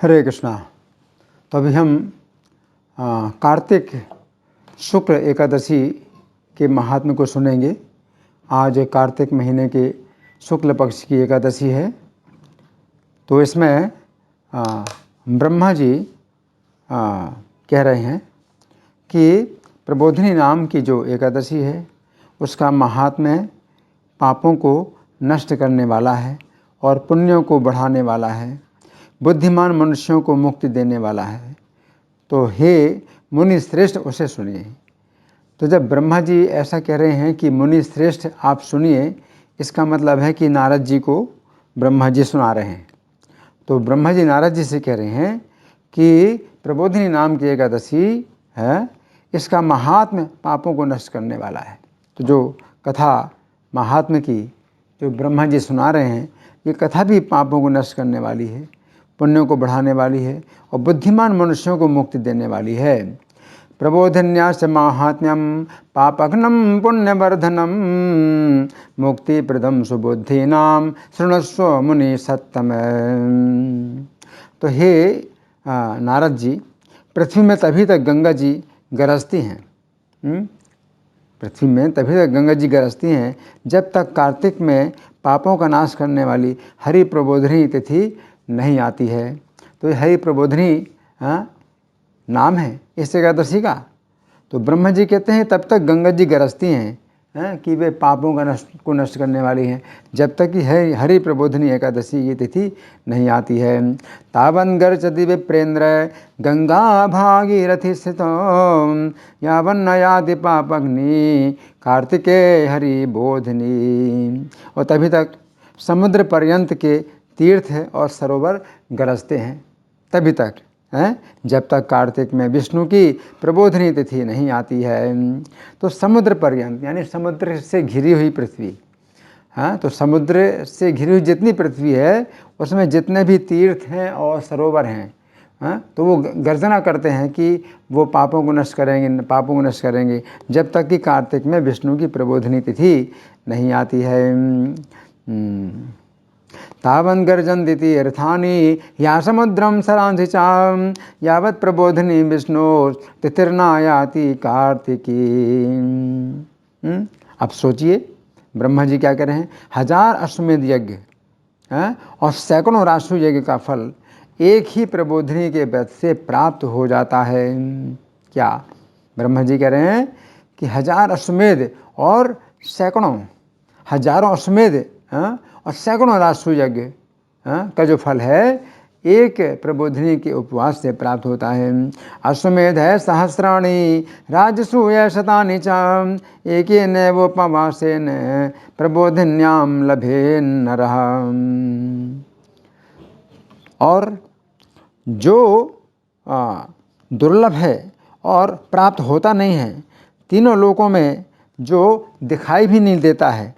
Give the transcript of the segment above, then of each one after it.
हरे कृष्णा। तो अभी हम कार्तिक शुक्ल एकादशी के महात्म्य को सुनेंगे। आज कार्तिक महीने के शुक्ल पक्ष की एकादशी है। तो इसमें ब्रह्मा जी कह रहे हैं कि प्रबोधिनी नाम की जो एकादशी है उसका महात्म्य पापों को नष्ट करने वाला है और पुण्यों को बढ़ाने वाला है, बुद्धिमान मनुष्यों को मुक्ति देने वाला है। तो हे मुनि श्रेष्ठ उसे सुनिए। तो जब ब्रह्मा जी ऐसा कह रहे हैं कि मुनि श्रेष्ठ आप सुनिए, इसका मतलब है कि नारद जी को ब्रह्मा जी सुना रहे हैं। तो ब्रह्मा जी नारद जी से कह रहे हैं कि प्रबोधिनी नाम की एकादशी है, इसका महात्म्य पापों को नष्ट करने वाला है। तो जो कथा महात्म्य की जो ब्रह्मा जी सुना रहे हैं, ये कथा भी पापों को नष्ट करने वाली है, पुण्यों को बढ़ाने वाली है और बुद्धिमान मनुष्यों को मुक्ति देने वाली है। प्रबोधन्यास माहात्म्यम पापघ्नम पुण्यवर्धनम मुक्तिप्रदम सुबुद्धीनाम शृणुस्व मुनि सत्तम। तो हे नारद जी, पृथ्वी में तभी तक गंगा जी गरजती हैं, पृथ्वी में तभी तक गंगा जी गरजती हैं जब तक कार्तिक में पापों का नाश करने वाली हरि प्रबोधिनी तिथि नहीं आती है। तो ये हरि प्रबोधिनी नाम है इस एकादशी का। तो ब्रह्मा जी कहते हैं तब तक गंगा जी गरजती हैं कि वे पापों को नष्ट करने वाली हैं, जब तक कि हरि प्रबोधिनी एकादशी की तिथि नहीं आती है। तावन् गर्जति विप्रेन्द्र गंगा भागीरथी स्थितो यावन्न याति पापग्नि कार्तिके हरि बोधिनी। और तभी तक समुद्र पर्यंत के तीर्थ और सरोवर गरजते हैं, तभी तक जब तक कार्तिक में विष्णु की प्रबोधिनी तिथि नहीं आती है। तो समुद्र पर्यंत यानी समुद्र से घिरी हुई पृथ्वी, तो समुद्र से घिरी हुई जितनी पृथ्वी है उसमें जितने भी तीर्थ हैं और सरोवर हैं, तो वो गर्जना करते हैं कि वो पापों को नष्ट करेंगे जब तक कि कार्तिक में विष्णु की प्रबोधिनी तिथि नहीं आती है। तावन् गर्जन्ति तीर्थानि या समुद्रम सरांसि च यावत् प्रबोधिनी विष्णु तिथिर्नायाति कार्तिकी। अब सोचिए ब्रह्मा जी क्या कह रहे हैं। 1000 अश्वमेध यज्ञ और सैकड़ों राष्ट्र यज्ञ का फल एक ही प्रबोधिनी के व्रत से प्राप्त हो जाता है। क्या ब्रह्मा जी कह रहे हैं कि 1000 अश्वमेध और सैकड़ों हजारों अश्वमेध और सैकड़ों राष्ट्र यज्ञ का जो फल है एक प्रबोधिनी के उपवास से प्राप्त होता है। अश्वमेध है सहस्राणि राजसूय शतानि च एकेनैवोपवासेन प्रबोधिन्याम लभे नरः। और जो दुर्लभ है और प्राप्त होता नहीं है, तीनों लोकों में जो दिखाई भी नहीं देता है,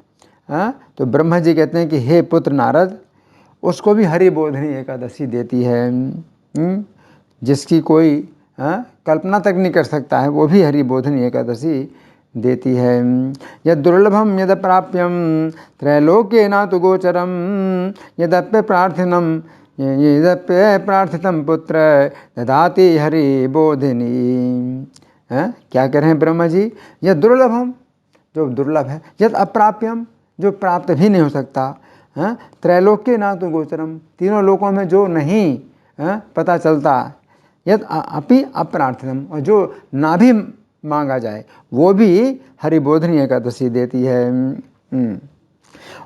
तो ब्रह्मा जी कहते हैं कि हे पुत्र नारद, उसको भी हरि बोधिनी एकादशी देती है, जिसकी कोई कल्पना तक नहीं कर सकता है, वो भी हरि बोधिनी एकादशी देती है। यद दुर्लभम यद प्राप्यम त्रैलोक्ये न तु गोचरम यदप्य प्रार्थितम पुत्र ददाति हरि बोधिनी। क्या कह रहे हैं ब्रह्मा जी। यद दुर्लभम, जो दुर्लभ है, यद अप्राप्यम, जो प्राप्त भी नहीं हो सकता, त्रैलोक्य ना तो गोचरम, तीनों लोकों में जो नहीं पता चलता, यद अपि अप्रार्थनम, और जो ना भी मांगा जाए वो भी हरिबोधिनी एकादशी देती है।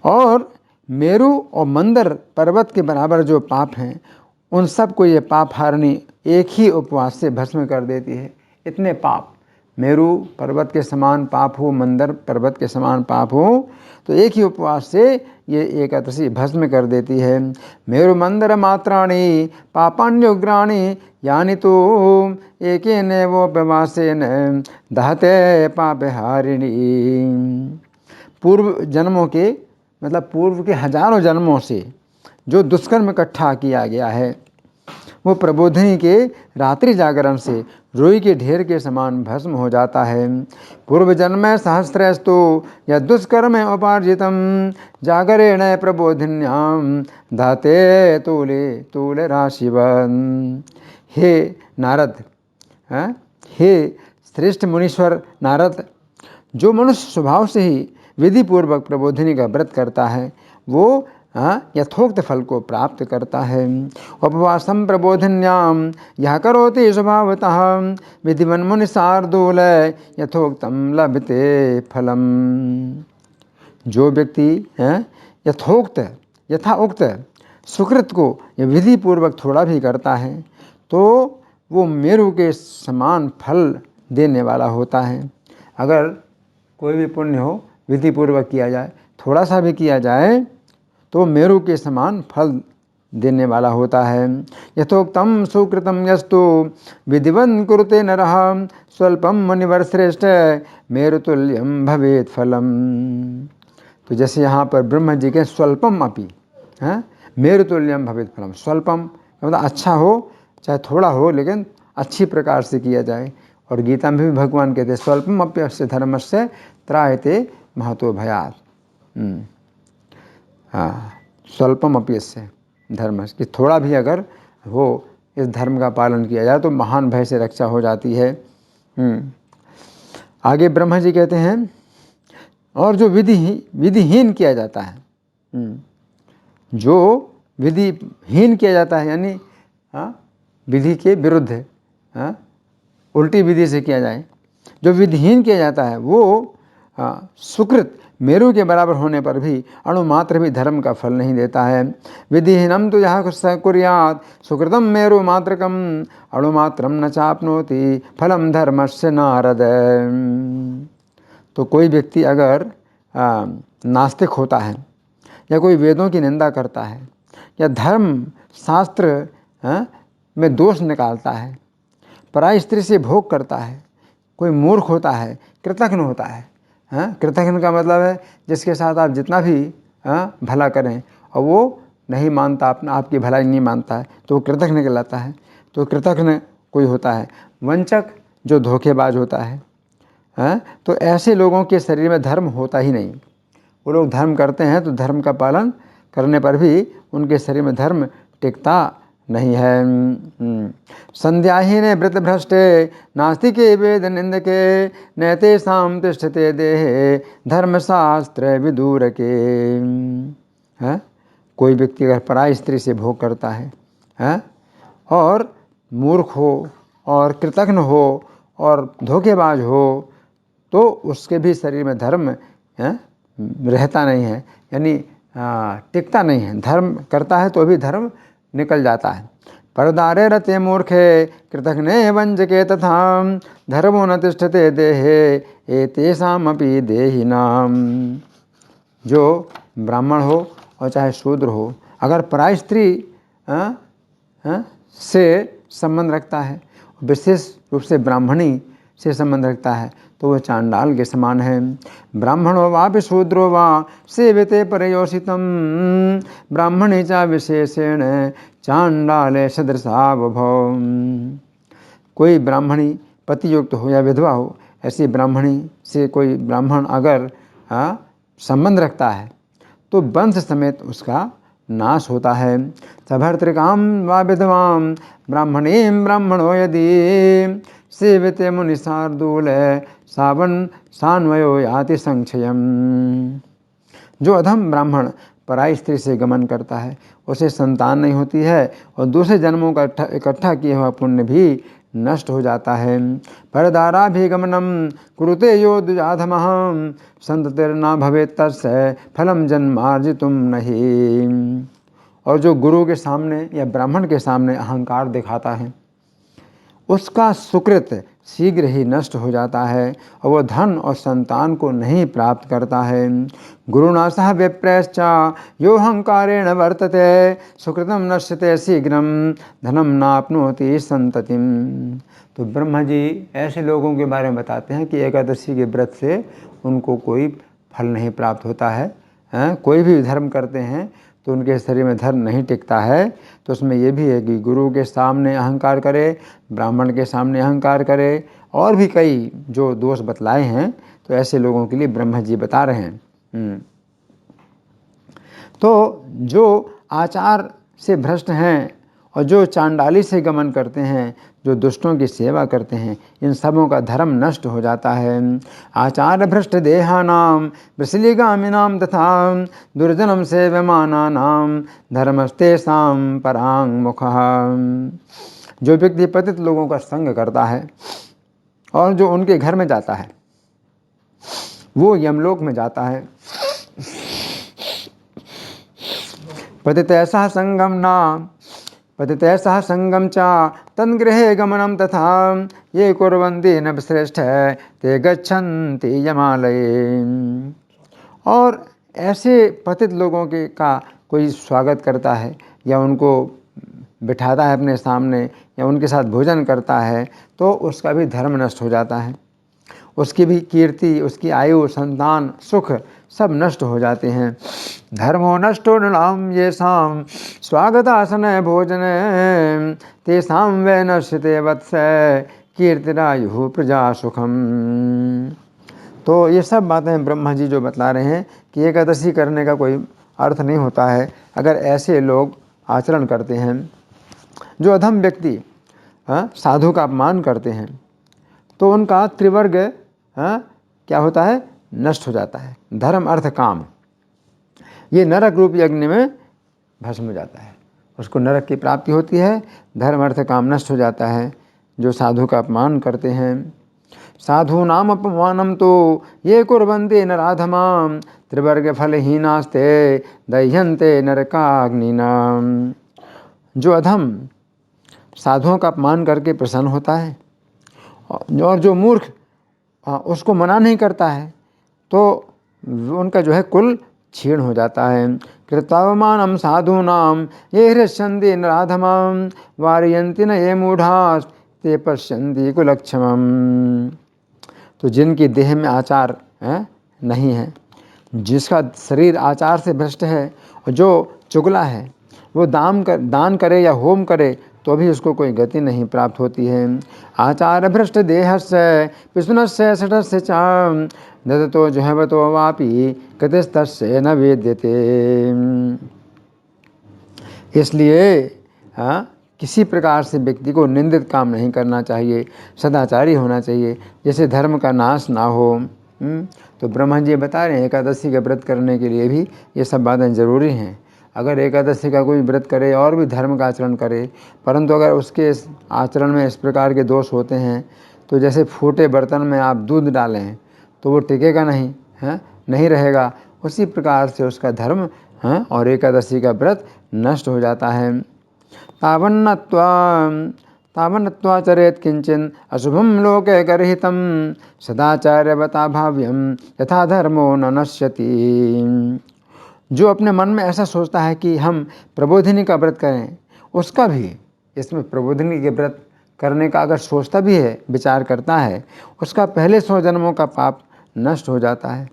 और मेरु और मंदर पर्वत के बराबर जो पाप हैं उन सब को ये पाप हारनी एक ही उपवास से भस्म कर देती है। इतने पाप, मेरु पर्वत के समान पाप हो, मंदर पर्वत के समान पाप हो, तो एक ही उपवास से ये एकादशी भस्म कर देती है। मेरु मंदर मात्राणि पापान्युग्राणि यानि तो एकेनैवोपवासेन दहते पापहारिणी। पूर्व जन्मों के मतलब पूर्व के हजारों जन्मों से जो दुष्कर्म इकट्ठा किया गया है वो प्रबोधिनी के रात्रि जागरण से रुई के ढेर के समान भस्म हो जाता है। पूर्व जन्म सहस्रस्तु या दुष्कर्म उपार्जितम जागरेण प्रबोधिन्याम धाते तूले तूल राशिवन। हे नारद, हे श्रेष्ठ मुनीश्वर नारद, जो मनुष्य स्वभाव से ही विधि पूर्वक प्रबोधिनी का व्रत करता है वो यथोक्त फल को प्राप्त करता है। उपवासम प्रबोधिन्याम यह करोति स्वभावतः विधिवन मुनि शार्दूल यथोक्तम लभते फलम। जो व्यक्ति यथाउक्त सुकृत को यह विधि पूर्वक थोड़ा भी करता है तो वो मेरु के समान फल देने वाला होता है। अगर कोई भी पुण्य हो विधि पूर्वक किया जाए, थोड़ा सा भी किया जाए तो मेरु के समान फल देने वाला होता है। यथोक्तम सुकृतम यस्तु विधिवन कुरुते नरः स्वल्पम मुनिवर श्रेष्ठ मेरुतुल्यम भवेत फलम। तो जैसे यहाँ पर ब्रह्मा जी के स्वल्पम अपि मेरुतुल्यम भवेत फलम। स्वल्पम मतलब अच्छा हो चाहे थोड़ा हो लेकिन अच्छी प्रकार से किया जाए। और गीता में भी भगवान कहते हैं स्वल्पम अप्यस्य धर्मस्य त्रायते महतो भयात्। स्वल्पम अप्यस्य धर्म कि थोड़ा भी अगर हो इस धर्म का पालन किया जाए तो महान भय से रक्षा हो जाती है। आगे ब्रह्मा जी कहते हैं और जो विधिहीन किया जाता है, जो विधिहीन किया जाता है यानी विधि के विरुद्ध उल्टी विधि से किया जाए, जो विधिहीन किया जाता है वो सुकृत मेरु के बराबर होने पर भी अणुमात्र भी धर्म का फल नहीं देता है। विधिहीनम तो यह कुर्यात् सुकृतम मेरु मात्रकम अणुमात्रम न चाप्नोति फलम धर्मस्य नारद। तो कोई व्यक्ति अगर नास्तिक होता है या कोई वेदों की निंदा करता है या धर्म शास्त्र में दोष निकालता है, पराई स्त्री से भोग करता है, कोई मूर्ख होता है, कृतघ्न होता है। कृतघ्न का मतलब है जिसके साथ आप जितना भी भला करें और वो नहीं मानता, अपना आपकी भलाई नहीं मानता है तो वो कृतघ्न कहलाता है। तो कृतघ्न कोई होता है। वंचक जो धोखेबाज होता है तो ऐसे लोगों के शरीर में धर्म होता ही नहीं। वो लोग धर्म करते हैं तो धर्म का पालन करने पर भी उनके शरीर में धर्म टिकता नहीं है। संध्याहीन व्रत भ्रष्टे नास्तिके वेद निंदके नैते साम तिष्ठते देहे धर्मशास्त्र विदूर के। कोई व्यक्ति अगर पराई स्त्री से भोग करता है और मूर्ख हो और कृतघ्न हो और धोखेबाज हो तो उसके भी शरीर में धर्म रहता नहीं है, यानी टिकता नहीं है। धर्म करता है तो भी धर्म निकल जाता है। परदारे रते मूर्खे कृतघ्ने वंजके तथा धर्मो न तिष्ठते देहे एतेषामपि देहिनाम। जो ब्राह्मण हो और चाहे शूद्र हो अगर पराई स्त्री से संबंध रखता है, विशेष रूप से ब्राह्मणी से संबंध रखता है तो वह चांडाल के समान है। ब्राह्मणो वापि शूद्रो वा सेवते परयोषितम ब्राह्मणे चा विशेषेण चांडाले सदृशा वभौ। कोई ब्राह्मणी पतियुक्त हो या विधवा हो, ऐसी ब्राह्मणी से कोई ब्राह्मण अगर संबंध रखता है तो वंश समेत उसका नाश होता है। सभर्तृकाम वा विधवाम ब्राह्मणीम ब्राह्मणो यदि सेवते मुनि शार्दूल सावन सान्वयो याति संक्षयम। जो अधम ब्राह्मण पराई स्त्री से गमन करता है उसे संतान नहीं होती है और दूसरे जन्मों का इकट्ठा किया हुआ पुण्य भी नष्ट हो जाता है। परदाराभिगमनम कुरुते यो द्विजाधमः संततिर्ना भवेत् तस्य फलम जन्मार्जितुम नहीं। और जो गुरु के सामने या ब्राह्मण के सामने अहंकार दिखाता है उसका सुकृत शीघ्र ही नष्ट हो जाता है और वह धन और संतान को नहीं प्राप्त करता है। गुरुणा सह विप्रश्च यो अहंकारेण वर्तते सुकृतम नश्यते शीघ्रम धनम नाप्नोति संततिम। तो ब्रह्मा जी ऐसे लोगों के बारे में बताते हैं कि एकादशी के व्रत से उनको कोई फल नहीं प्राप्त होता है। कोई भी धर्म करते हैं तो उनके शरीर में धर्म नहीं टिकता है। तो उसमें ये भी है कि गुरु के सामने अहंकार करे, ब्राह्मण के सामने अहंकार करे, और भी कई जो दोष बतलाए हैं, तो ऐसे लोगों के लिए ब्रह्मा जी बता रहे हैं। तो जो आचार से भ्रष्ट हैं और जो चांडाली से गमन करते हैं, जो दुष्टों की सेवा करते हैं, इन सबों का धर्म नष्ट हो जाता है। आचार भ्रष्ट देहानाम वृषलिगामिनाम तथा दुर्जनम सेव्यमानानाम धर्मस्तेषां परांग मुखः। जो व्यक्ति पतित लोगों का संग करता है और जो उनके घर में जाता है, वो यमलोक में जाता है। पतितैषः संगम न पतितैषः संगम च तन्गृहे गमनम तथा ये कुर्वन्ति न श्रेष्ठ ते गच्छन्ति यमालये। और ऐसे पतित लोगों के का कोई स्वागत करता है या उनको बिठाता है अपने सामने या उनके साथ भोजन करता है, तो उसका भी धर्म नष्ट हो जाता है। उसकी भी कीर्ति, उसकी आयु, संतान, सुख सब नष्ट हो जाते हैं। धर्मो नष्टो नृणाम येषां स्वागतासन भोजन तेषां वै नश्यते वत्स कीर्तिरायुः प्रजा सुखम। तो ये सब बातें ब्रह्मा जी जो बतला रहे हैं कि एकादशी करने का कोई अर्थ नहीं होता है अगर ऐसे लोग आचरण करते हैं। जो अधम व्यक्ति साधु का अपमान करते हैं, तो उनका त्रिवर्ग क्या होता है, नष्ट हो जाता है। धर्म अर्थ काम, ये नरक रूप यज्ञ में भस्म हो जाता है, उसको नरक की प्राप्ति होती है। धर्म अर्थ काम नष्ट हो जाता है जो साधु का अपमान करते हैं। साधु नाम अपमानम तो ये कुर्वन्ति नराधमां त्रिवर्ग फलहीनास्ते दह्यन्ते नरकाग्निनाम। जो अधम साधुओं का अपमान करके प्रसन्न होता है और जो मूर्ख उसको मना नहीं करता है, तो उनका जो है कुल क्षीण हो जाता है। कृतावमानम साधूनाम ये हृष्यन्ति नराधमां वारयन्ति न ये मूढ़ाः ते पश्यन्ति कुलक्षमम्। तो जिनकी देह में आचार नहीं है, जिसका शरीर आचार से भ्रष्ट है, और जो चुगला है, वो दान करे या होम करे तो भी उसको कोई गति नहीं प्राप्त होती है। आचार भ्रष्ट देहस्य पिशुनस्य शठस्य च ददतो जुहवतो वापि कतिस्तस्य न वेद्यते। इसलिए किसी प्रकार से व्यक्ति को निंदित काम नहीं करना चाहिए, सदाचारी होना चाहिए, जैसे धर्म का नाश ना हो। तो ब्रह्मा जी बता रहे हैं एकादशी का व्रत करने के लिए भी ये सब बातें जरूरी हैं। अगर एकादशी का कोई व्रत करे और भी धर्म का आचरण करे, परंतु अगर उसके आचरण में इस प्रकार के दोष होते हैं, तो जैसे फूटे बर्तन में आप दूध डालें तो वो टिकेगा नहीं, नहीं रहेगा। उसी प्रकार से उसका धर्म और एकादशी का व्रत नष्ट हो जाता है। तावन्नत्वा चरेत किंचन अशुभम लोके गर्हितं सदाचार्यवता भाव्यम यथा धर्मो न नश्यति। जो अपने मन में ऐसा सोचता है कि हम प्रबोधिनी का व्रत करें, उसका भी इसमें प्रबोधिनी के व्रत करने का अगर सोचता भी है, विचार करता है, उसका पहले 100 जन्मों का पाप नष्ट हो जाता है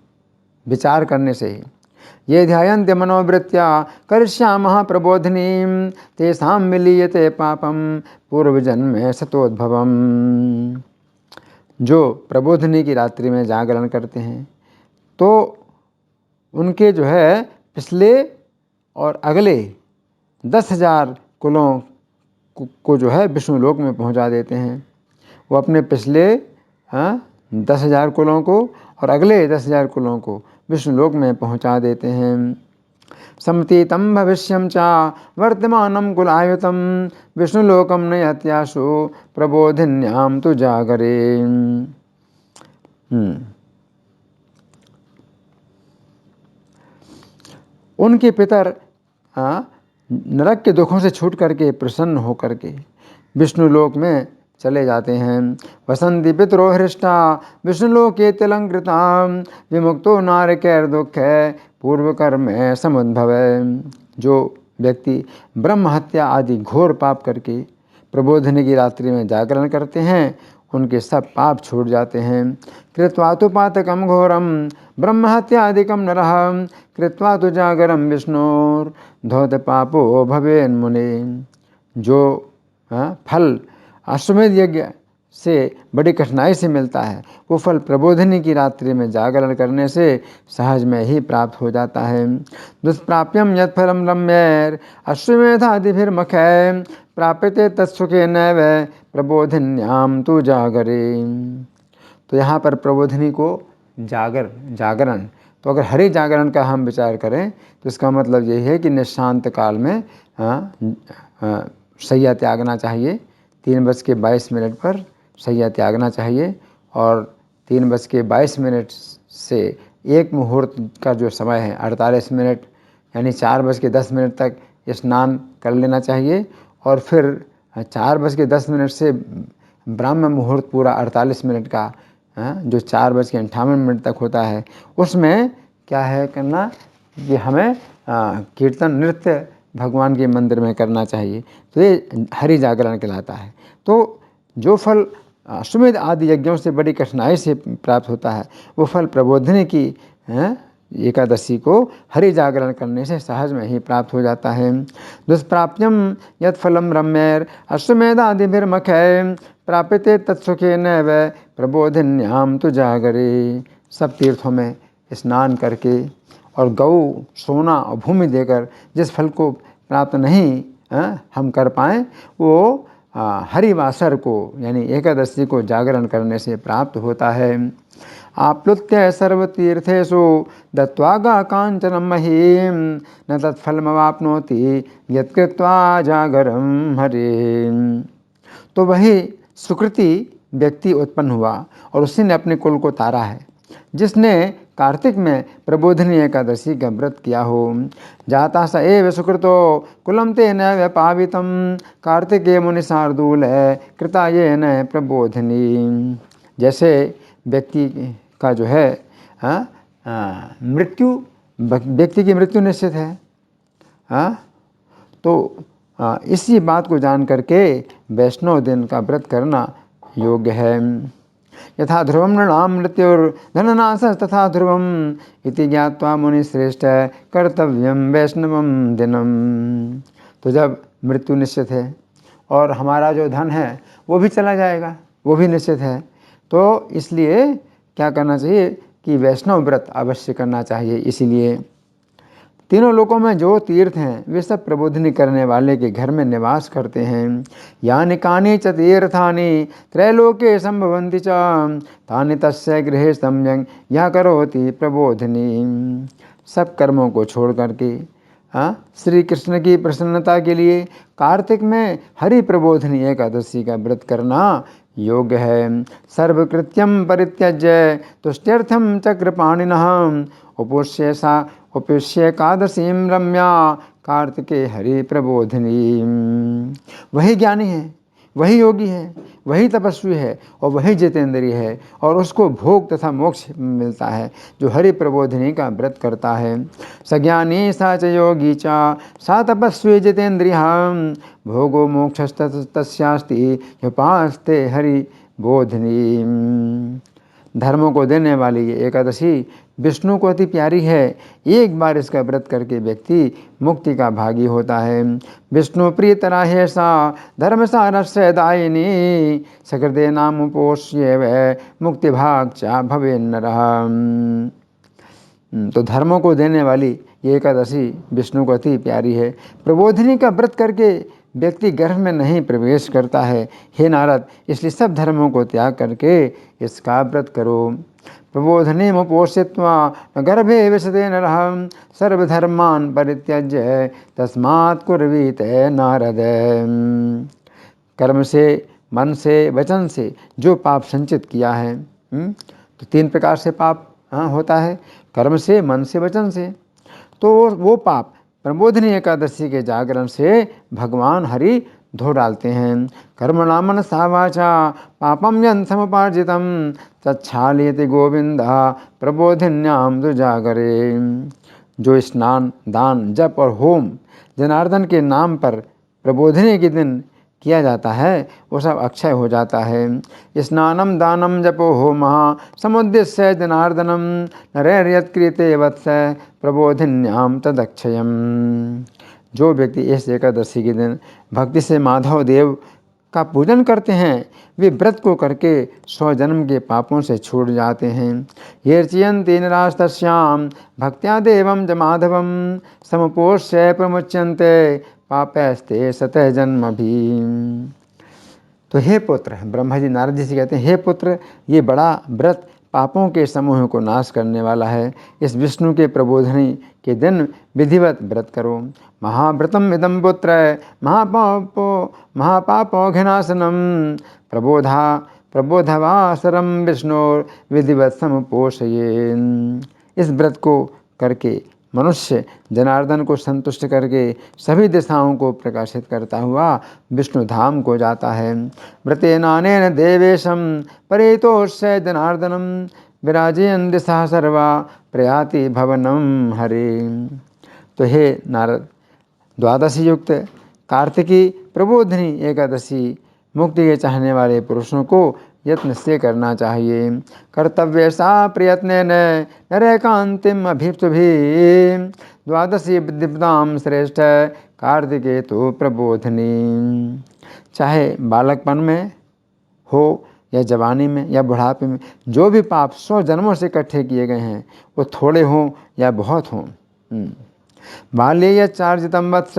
विचार करने से ही। ये ध्यायन्ते मनोवृत्त्या करिष्यामः प्रबोधिनीं तेषां विलीयते पापं पूर्वजन्मे सतोद्भवम्। जो प्रबोधिनी की रात्रि में जागरण करते हैं, तो उनके जो है पिछले और अगले 10,000 कुलों को जो है विष्णु लोक में पहुंचा देते हैं। वो अपने पिछले 10,000 कुलों को और अगले 10,000 कुलों को विष्णु लोक में पहुंचा देते हैं। समतीतं भविष्यं च वर्तमानं कुलायुतं विष्णुलोकं नयत्याशु प्रबोधिन्यां तु जागरे। उनके पितर नरक के दुखों से छूट करके प्रसन्न होकर के विष्णु लोक में चले जाते हैं। वसंति पितरो हृष्टा विष्णुलोके तिलंकृता विमुक्तो नारकैर्दुःखे पूर्वकर्म समुद्भवे। जो व्यक्ति ब्रह्म हत्या आदि घोर पाप करके प्रबोधिनी की रात्रि में जागरण करते हैं, उनके सब पाप छूट जाते हैं। कृत्वा तो पातकम घोरम ब्रह्महत्यादिकम नरः कृत्वा तो जागरम विष्णुर्धौत पापो भवेन्मुने। जो फल अश्वमेध यज्ञ से बड़ी कठिनाई से मिलता है, वो फल प्रबोधिनी की रात्रि में जागरण करने से सहज में ही प्राप्त हो जाता है। दुष्प्राप्यम यत् फलम रम्यैर अश्वमेधादिभिर्मखै प्राप्यते तत्सुखे नैव प्रबोधिन्याम तु जागरे। तो यहाँ पर प्रबोधिनी को जागरण, तो अगर हरि जागरण का हम विचार करें तो इसका मतलब यही है कि निशांत काल में शैया त्यागना चाहिए। 3:22 पर शैया त्यागना चाहिए और 3:22 से 1 मुहूर्त का जो समय है 48 मिनट यानी 4:10 तक स्नान कर लेना चाहिए और फिर 4:10 से ब्राह्म मुहूर्त पूरा 48 मिनट का जो 4:58 तक होता है, उसमें क्या है करना कि हमें कीर्तन नृत्य भगवान के मंदिर में करना चाहिए। तो ये हरि जागरण कहलाता है। तो जो फल अश्वमेध आदि यज्ञों से बड़ी कठिनाई से प्राप्त होता है, वो फल प्रबोधिनी की एकादशी को हरि जागरण करने से सहज में ही प्राप्त हो जाता है। दुष्प्राप्यम यत् फलम रम्यैर अश्वमेधादिभिर्मखै प्राप्यते तत्सुखे नैव प्रबोधिन्याम तु जागरे। सब तीर्थों में स्नान करके और गौ, सोना और भूमि देकर जिस फल को प्राप्त नहीं हम कर पाएँ, वो हरिवासर को यानी एकादशी को जागरण करने से प्राप्त होता है। आप्लुत्य सर्वतीर्थेषु दत्त्वा कांचनं महीं न तत्फलमवाप्नोति यत्कृत्वा जागरं हरे। तो वही सुकृति व्यक्ति उत्पन्न हुआ और उसी ने अपने कुल को तारा है, जिसने कार्तिक में प्रबोधिनी एकादशी का व्रत किया हो। जाता स एव सुकृतो कुलम तेन पावितम कार्तिके मुनि शार्दूल कृता ये न प्रबोधिनी। जैसे व्यक्ति का जो है व्यक्ति की मृत्यु निश्चित है, तो इसी बात को जान करके वैष्णव दिन का व्रत करना योग्य है। यथा ध्रुवम नृणाम मृत्युर्धननाश तथा ध्रुवम इति ज्ञात्वा मुनिश्रेष्ठ कर्तव्यम वैष्णवम दिनम। तो जब मृत्यु निश्चित है और हमारा जो धन है वो भी चला जाएगा, वो भी निश्चित है, तो इसलिए क्या करना चाहिए कि वैष्णव व्रत अवश्य करना चाहिए। इसीलिए तीनों लोकों में जो तीर्थ हैं वे सब प्रबोधिनी करने वाले के घर में निवास करते हैं। यानि कानि च तीर्थानि त्रैलोके संभवन्ति च तानि तस्य गृहे सम्यक् या करोति प्रबोधिनी। सब कर्मों को छोड़ करके श्री कृष्ण की प्रसन्नता के लिए कार्तिक में हरि प्रबोधिनी एकादशी का व्रत करना योग्य है। सर्वकृत्यम परित्यज्य तुष्ट्यर्थम चक्रपाणिनः उपोष्य एकादशीं रम्या कार्तिके हरि प्रबोधिनी। वही ज्ञानी है, वही योगी है, वही तपस्वी है और वही जितेंद्रिय है और उसको भोग तथा मोक्ष मिलता है जो हरि प्रबोधिनी का व्रत करता है। सज्ञानी सा च योगी च सा तपस्वी जितेंद्रिय भोगो मोक्ष तस्यास्ति उपास्ते हरि बोधिनी। धर्मों को देने वाली ये एकादशी विष्णु को अति प्यारी है। एक बार इसका व्रत करके व्यक्ति मुक्ति का भागी होता है। विष्णु प्रियतरा है सा धर्मसारस्य दायिनी सकृते नाम उपोष्य वै मुक्ति भाग चा भवे नरः। तो धर्मों को देने वाली ये एकादशी विष्णु को अति प्यारी है। प्रबोधिनी का व्रत करके व्यक्ति गर्भ में नहीं प्रवेश करता है। हे नारद, इसलिए सब धर्मों को त्याग करके इसका व्रत करो। प्रबोधने मुपोषित्वा गर्भे विशते नरः सर्वधर्मान् परित्यज्य तस्मात् कुर्वीत नारद। कर्म से, मन से, वचन से जो पाप संचित किया है, तो 3 प्रकार से पाप होता है, कर्म से, मन से, वचन से। तो वो पाप प्रबोधिनी एकादशी के जागरण से भगवान हरि धो डालते हैं। कर्मणामन सावाचा पापम यन समुपार्जितम तच्छालयति गोविंद प्रबोधिन्याम तु जागरे। जो स्नान, दान, जप और होम जनार्दन के नाम पर प्रबोधिनी के दिन किया जाता है वो सब अक्षय हो जाता है। स्नानम दानम जपो हो महा समुद्देश्य जनार्दनम नरैर्यत्क्रियते वत्स प्रबोधिन्याम तदक्षयम। जो व्यक्ति इस एकादशी के दिन भक्ति से माधव देव का पूजन करते हैं वे व्रत को करके 100 जन्म के पापों से छूट जाते हैं। ये चियंती निरास्तश्याम भक्त्या देवम च माधवम समुपोष्य प्रमुच्यन्ते पापैस्ते सतः जन्म भी। तो हे पुत्र, ब्रह्मा जी नारद जी से कहते हैं, हे पुत्र, ये बड़ा व्रत पापों के समूह को नाश करने वाला है। इस विष्णु के प्रबोधनी के दिन विधिवत व्रत करो। महाव्रतम इदम पुत्र महापापो घनाशनम प्रबोधवासरम विष्णु विधिवत समुपोषयेन। इस व्रत को करके मनुष्य जनार्दन को संतुष्ट करके सभी दिशाओं को प्रकाशित करता हुआ विष्णु धाम को जाता है। व्रतेनानेन देवेशम परितोष्य जनार्दनम विराजयन् दिशा सर्वा प्रयाति भवनम हरे। तो हे नारद, द्वादशी युक्त कार्तिकी प्रबोधिनी एकादशी मुक्ति के चाहने वाले पुरुषों को यत्न से करना चाहिए। कर्तव्य सा प्रयत्न नरैकांतिम अभिप्सुभि द्वादशी विद्युताम श्रेष्ठ कार्तिके तो प्रबोधिनी। चाहे बालकपन में हो या जवानी में या बुढ़ापे में, जो भी पाप 100 जन्मों से इकट्ठे किए गए हैं वो थोड़े हों या बहुत हों। बाल्ये यच्चार्जितं वत्स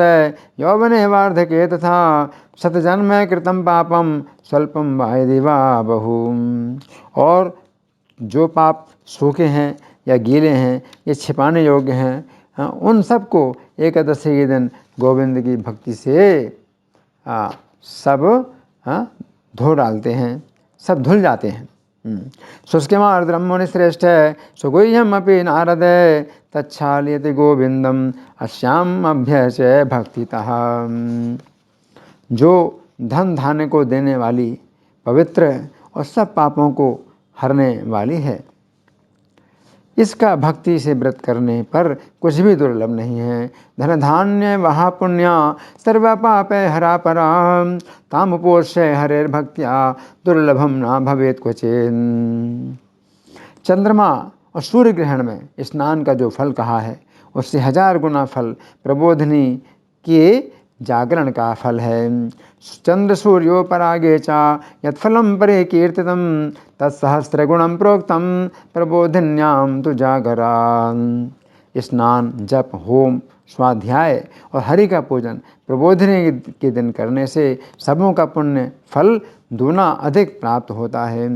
यौवने वार्धके तथा शतजन्म कृतं पापम स्वल्पम वा यदि वा बहु। और जो पाप सूखे हैं या गीले हैं या छिपाने योग्य हैं, उन सब को एकादशी के दिन गोविंद की भक्ति से सब धो डालते हैं, सब धुल जाते हैं। शुष्कमार्द्रम मुनिश्रेष्ठ सुगुह्यम अपि नारद तच्छाल्यते गोविंदम अश्याम अभ्यस्य भक्तितः। जो धन धान्य को देने वाली, पवित्र और सब पापों को हरने वाली है, इसका भक्ति से व्रत करने पर कुछ भी दुर्लभ नहीं है। धन धान्य वहा पुण्या सर्व पापे हरा परा तामुपोष्य हरेर भक्त्या दुर्लभम ना भवेत क्वचिन। चंद्रमा और सूर्य ग्रहण में स्नान का जो फल कहा है उससे 1000 गुना फल प्रबोधिनी के जागरण का फल है। चंद्र सूर्यो परागे चा यत्फलम परे कीर्तितम तत्सहस्रगुणम प्रोक्तम प्रबोधिन्याम तु जागरा। स्नान, जप, होम, स्वाध्याय और हरि का पूजन प्रबोधिनी के दिन करने से सबों का पुण्य फल दूना अधिक प्राप्त होता है।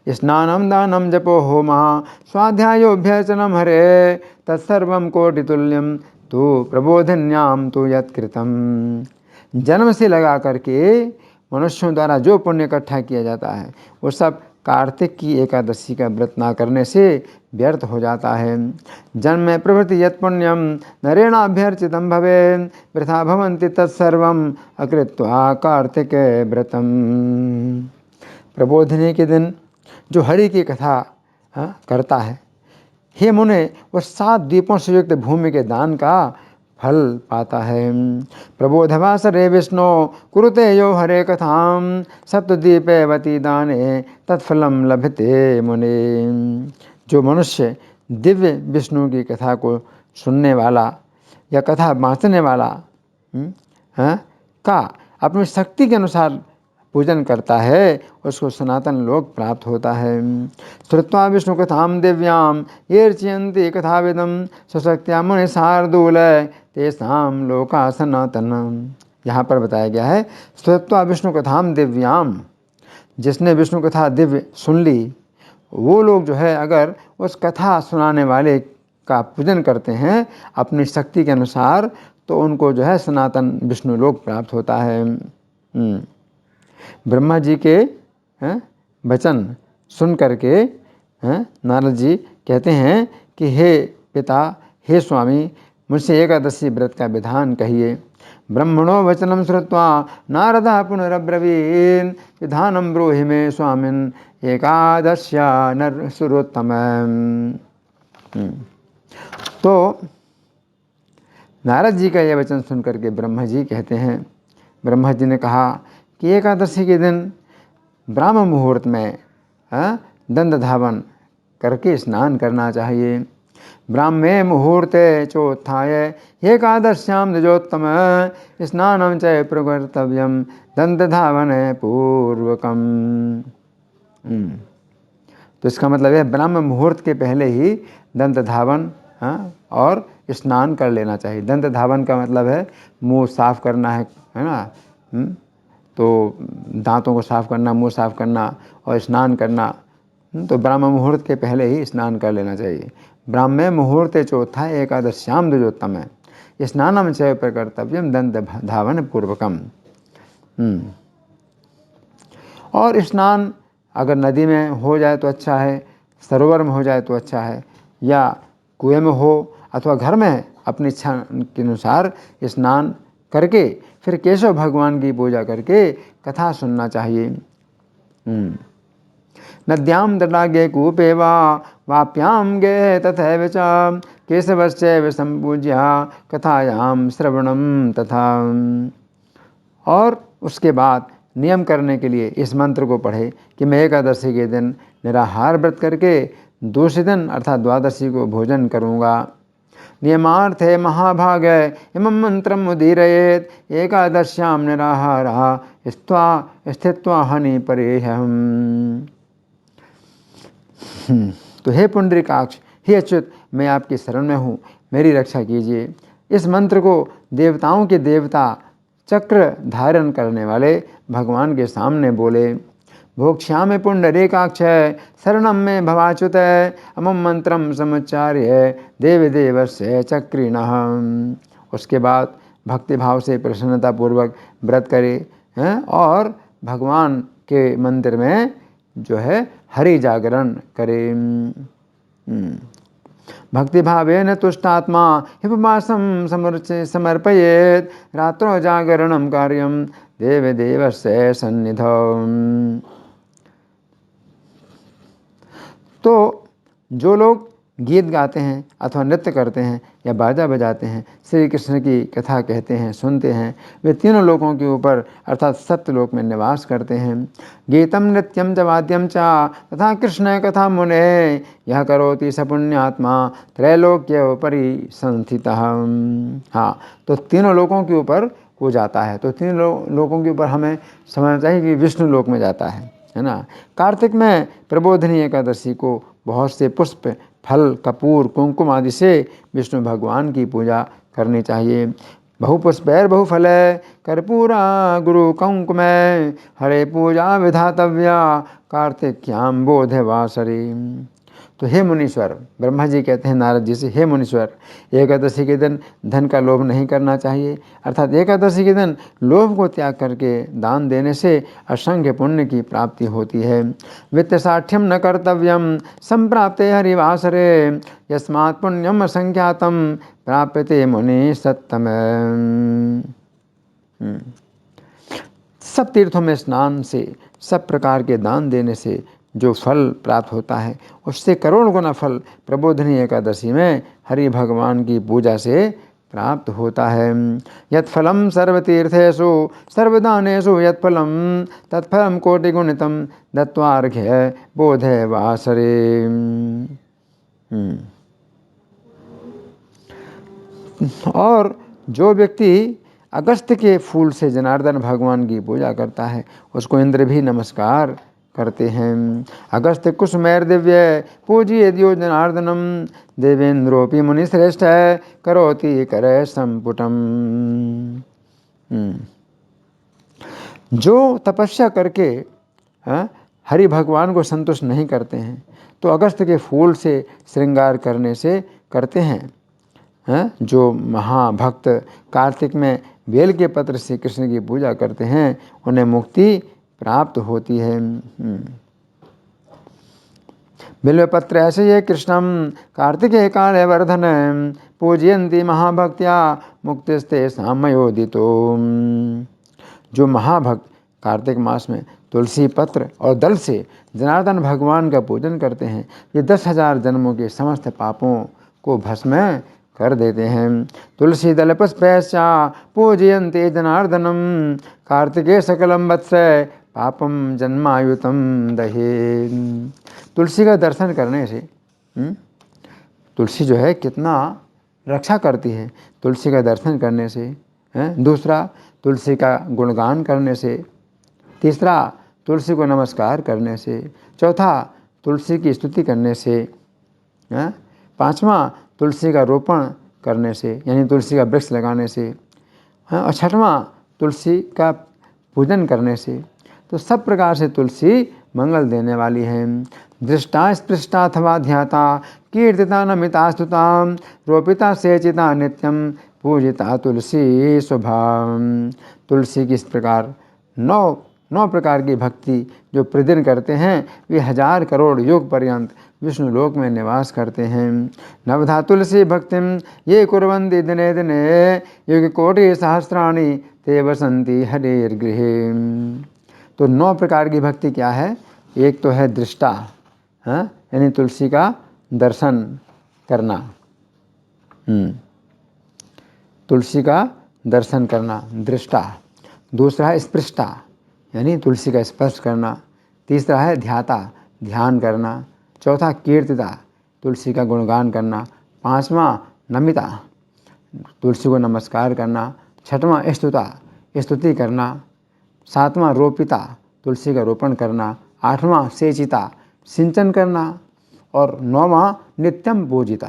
स्नानम दानम जपो होमा स्वाध्यायोभ्यसनम हरे तत्सर्वम कोटितुल्यम तो प्रबोधिन्याम तो यत्कृतम। जन्म से लगा करके मनुष्यों द्वारा जो पुण्य इकट्ठा किया जाता है वो सब कार्तिक की एकादशी का व्रत ना करने से व्यर्थ हो जाता है। जन्म में प्रभृति यत् पुण्यम नरेणाभ्यर्चितम भवे वृथा भवन्ति तत्सर्वम अकृत्वा कार्तिक व्रतम। प्रबोधिनी के दिन जो हरि की कथा करता है, हे मुने, वह 7 द्वीपों से युक्त भूमि के दान का फल पाता है। प्रबोधवासरे विष्णु कुरुते यो हरे कथाम सप्तद्वीपवती दाने तत्फलम लभते मुने। जो मनुष्य दिव्य विष्णु की कथा को सुनने वाला या कथा बाँचने वाला का अपनी शक्ति के अनुसार पूजन करता है उसको सनातन लोक प्राप्त होता है। श्रुत्वा विष्णु कथाम दिव्याम ये चियंती कथाविदम सशक्त्या मुनि शार्दूल तेसाम लोका सनातन। यहाँ पर बताया गया है श्रुत्वा विष्णु कथाम दिव्याम, जिसने विष्णु कथा दिव्य सुन ली वो लोग जो है अगर उस कथा सुनाने वाले का पूजन करते हैं अपनी शक्ति के अनुसार तो उनको जो है सनातन विष्णु लोक प्राप्त होता है। ब्रह्मा जी के वचन सुन करके नारद जी कहते हैं कि हे पिता, हे स्वामी, मुझसे एकादशी व्रत का विधान कहिए। ब्रह्मणो वचनम श्रुत्वा नारदा पुनरब्रवीन् विधानम ब्रूहि मे स्वामिन् एकादश्या नर सुरोत्तम। तो नारद जी का यह वचन सुन करके ब्रह्मा जी कहते हैं, ब्रह्मा जी ने कहा कि एकादशी के दिन ब्राह्म मुहूर्त में दंड धावन करके स्नान करना चाहिए। ब्राह्मे मुहूर्ते चोत्थाय एकादश्याम द्विजोत्तम स्नानं च प्रवर्तव्यम दंड धावन पूर्वकम। तो इसका मतलब है ब्राह्म मुहूर्त के पहले ही दंत धावन और स्नान कर लेना चाहिए। दंत धावन का मतलब है मुंह साफ करना है ना। तो दांतों को साफ करना, मुंह साफ करना और स्नान करना। तो ब्राह्म मुहूर्त के पहले ही स्नान कर लेना चाहिए। ब्राह्मे मुहूर्ते चौथा एकादश्याम द्विजोत्तम है स्नानम च प्रकर्तव्यम दंत धावन पूर्वकम। और स्नान अगर नदी में हो जाए तो अच्छा है, सरोवर में हो जाए तो अच्छा है, या कुएं में हो अथवा घर में अपनी इच्छा के अनुसार स्नान करके फिर केशव भगवान की पूजा करके कथा सुनना चाहिए। नद्यां तडागे कूपे वाप्यां गे तथैव च केशवश्चैव संपूज्य कथायां श्रवणम तथा। और उसके बाद नियम करने के लिए इस मंत्र को पढ़े कि मैं एकादशी के दिन निराहार व्रत करके दूसरे दिन अर्थात द्वादशी को भोजन करूँगा। नियमार्थे महाभाग इमं मंत्रम उदीरयेत एकादश्याम निराहारः स्थित्वा हनि परेहम। तो हे पुंडरीकाक्ष, हे अच्युत, मैं आपकी शरण में हूँ, मेरी रक्षा कीजिए। इस मंत्र को देवताओं के देवता चक्र धारण करने वाले भगवान के सामने बोले। भोक्ष्यामि पुंडरीकाक्ष शरणं मे भवाच्युत अमं मंत्रम समुच्चार्य देव देवस्य चक्रिणः। उसके बाद भक्तिभाव से प्रसन्नतापूर्वक व्रत करे और भगवान के मंदिर में जो है हरि जागरण करे। भक्तिभावेन तुष्टात्मा उपवासं समर्पयेत् रात्रो जागरणं कार्यं देव देवस्य सन्निधौ। तो जो लोग गीत गाते हैं अथवा नृत्य करते हैं या बाजा बजाते हैं, श्री कृष्ण की कथा कहते हैं, सुनते हैं, वे तीनों लोकों के ऊपर अर्थात सत्यलोक में निवास करते हैं। गीतम नृत्यम च वाद्यम च तथा कृष्ण कथा मुने यह करोति स पुण्यात्मा त्रैलोक्योपरि संस्थितः। हाँ, तो तीनों लोकों के ऊपर वो जाता है। तो तीनों लोकों के ऊपर हमें समझना चाहिए कि विष्णु लोक में जाता है ना। कार्तिक में प्रबोधिनी एकादशी को बहुत से पुष्प, फल, कपूर, कुमकुम आदि से विष्णु भगवान की पूजा करनी चाहिए। बहुपुष्पैर बहुफलै कर्पूरा गुरु कुंकुम हरे पूजा विधातव्या कार्तिक्याम बोधवासरी। तो हे मुनीश्वर, ब्रह्मा जी कहते हैं नारद जी से, हे मुनीश्वर, एकादशी के दिन धन का लोभ नहीं करना चाहिए। अर्थात एकादशी के दिन लोभ को त्याग करके दान देने से असंख्य पुण्य की प्राप्ति होती है। वित्त साठ्यम न कर्तव्यम संप्राप्ते हरिवासरे यस्मात् पुण्यम असंख्यातम प्राप्यते मुनि सत्तम। सब तीर्थों में स्नान से, सब प्रकार के दान देने से जो फल प्राप्त होता है उससे करोड़ गुना फल प्रबोधिनी एकादशी में हरि भगवान की पूजा से प्राप्त होता है। यत्फलम सर्वतीर्थेषु सर्वदानेषु यत्फलम तत्फलम कोटिगुणितम दत्वार्घ्य बोधे वासरे। और जो व्यक्ति अगस्त्य के फूल से जनार्दन भगवान की पूजा करता है उसको इंद्र भी नमस्कार करते हैं। अगस्त्य कुसुमैर दिव्य पूजिए दियो जनार्दनम देवेंद्रोपि मुनिश्रेष्ठ करोति करे संपुटम। जो तपस्या करके हरि भगवान को संतुष्ट नहीं करते हैं तो अगस्त्य के फूल से श्रृंगार करने से करते हैं। जो महाभक्त कार्तिक में बेल के पत्र से कृष्ण की पूजा करते हैं उन्हें मुक्ति प्राप्त होती है। बिल्वपत्र ऐसे ये कृष्णम कार्तिके काले वर्धन पूजयन्ति महाभक्त्या मुक्तिस्ते सामयोदितो। जो महाभक्त कार्तिक मास में तुलसी पत्र और दल से जनार्दन भगवान का पूजन करते हैं ये 10,000 जन्मों के समस्त पापों को भस्म कर देते हैं। तुलसी दल पुष्पैश्चा पूजयन्ते जनार्दनम कार्तिके सकलम वत्स पापम जन्मायुतम दहे। तुलसी का दर्शन करने से तुलसी जो है कितना रक्षा करती है, तुलसी का दर्शन करने से हैं। दूसरा, तुलसी का गुणगान करने से। तीसरा, तुलसी को नमस्कार करने से। चौथा, तुलसी की स्तुति करने से। पांचवा, तुलसी का रोपण करने से, यानी तुलसी का वृक्ष लगाने से। और छठवां, तुलसी का पूजन करने से। तो सब प्रकार से तुलसी मंगल देने वाली है। दृष्टा स्पृष्टा अथवा ध्याता कीर्तिता नमिता स्तुता रोपिता सेचिता नित्यम पूजिता तुलसी स्वभाव। तुलसी की इस प्रकार नौ प्रकार की भक्ति जो प्रतिदिन करते हैं वे 1000 करोड़ युग पर्यंत विष्णु लोक में निवास करते हैं। नवधा तुलसी भक्तिम ये कुर्वन्ति दिने दिने युग कोटि सहस्राणि ते वसंती हरेर गृहे। तो 9 प्रकार की भक्ति क्या है? एक तो है दृष्टा, यानी तुलसी का दर्शन करना, तुलसी का दर्शन करना, दृष्टा। दूसरा है स्पृष्टा, यानी तुलसी का स्पर्श करना। तीसरा है ध्याता, ध्यान करना। चौथा कीर्तिता, तुलसी का गुणगान करना। पांचवा नमिता, तुलसी को नमस्कार करना। छठवां स्तुता, स्तुति करना। सातवां रोपिता, तुलसी का रोपण करना। आठवां सेचिता, सिंचन करना। और नौवां नित्यम पूजिता,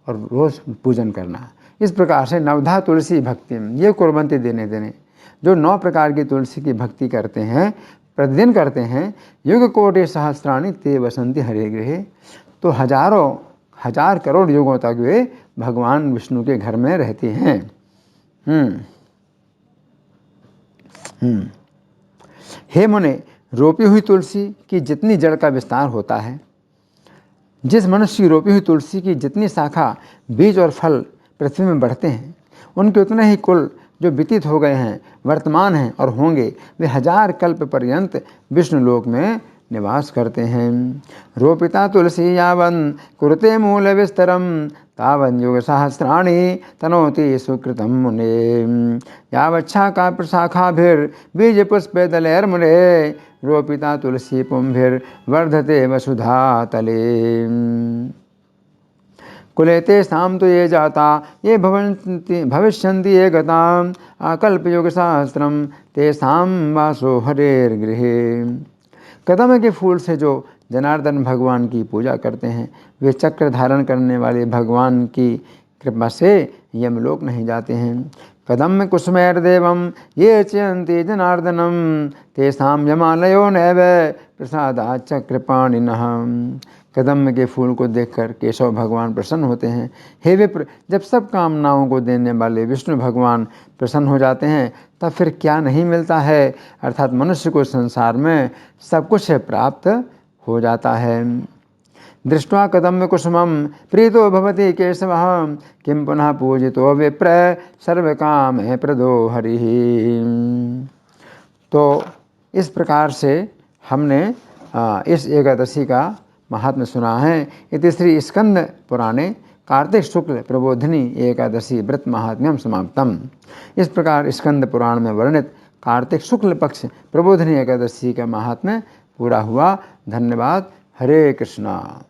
और रोज पूजन करना। इस प्रकार से नवधा तुलसी भक्ति ये कुर्वन्ति दिने दिने, जो 9 प्रकार की तुलसी की भक्ति करते हैं, प्रतिदिन करते हैं, युग कोटि सहस्राणि ते वसंती हरे गृहे। तो 1000 करोड़ युगों तक वे भगवान विष्णु के घर में रहते हैं। हे मुने, रोपी हुई तुलसी की जितनी जड़ का विस्तार होता है, जिस मनुष्य की रोपी हुई तुलसी की जितनी शाखा, बीज और फल पृथ्वी में बढ़ते हैं, उनके उतने ही कुल जो व्यतीत हो गए हैं, वर्तमान हैं और होंगे, वे 1000 कल्प पर्यंत विष्णु लोक में निवास करते हैं। रोपिता तुलसी यावन् कुरुते मूल विस्तरम तावन् युग सहस्राणि तनोति सुकृतम मुने। यावच्छा का प्रशाखाभिर्बीज पुष्पे दलैर्मुने रोपिता तुलसी पुंभिर्वर्धते वसुधा तले। कुले तेषां तो ये जाता ये भविष्यन्ति ये गताम् आकल्पयुग सहस्रम तेषां वासो हरेर गृहे। कदम के फूल से जो जनार्दन भगवान की पूजा करते हैं, वे चक्र धारण करने वाले भगवान की कृपा से यमलोक नहीं जाते हैं। कदम कुसुमैर्देवं ये चयन्ति जनार्दनम तेषां यमालयो नैव प्रसादाच्च कृपाणिनः। कदम के फूल को देखकर केशव भगवान प्रसन्न होते हैं। हे विप्र, जब सब कामनाओं को देने वाले विष्णु भगवान प्रसन्न हो जाते हैं, तब फिर क्या नहीं मिलता है, अर्थात मनुष्य को संसार में सब कुछ प्राप्त हो जाता है। दृष्ट्वा कदम्ब कुसुमं प्रीतो भवति केशवः किं पुनः पूजितो विप्र सर्वकाम प्रदो हरिः। तो इस प्रकार से हमने इस एकादशी का महात्म्य सुना है। इति श्री स्कंद पुराणे कार्तिक शुक्ल प्रबोधिनी एकादशी व्रत महात्म्यम समाप्तम। इस प्रकार स्कंद पुराण में वर्णित कार्तिक शुक्ल पक्ष प्रबोधिनी एकादशी का महात्म्य पूरा हुआ। धन्यवाद। हरे कृष्णा।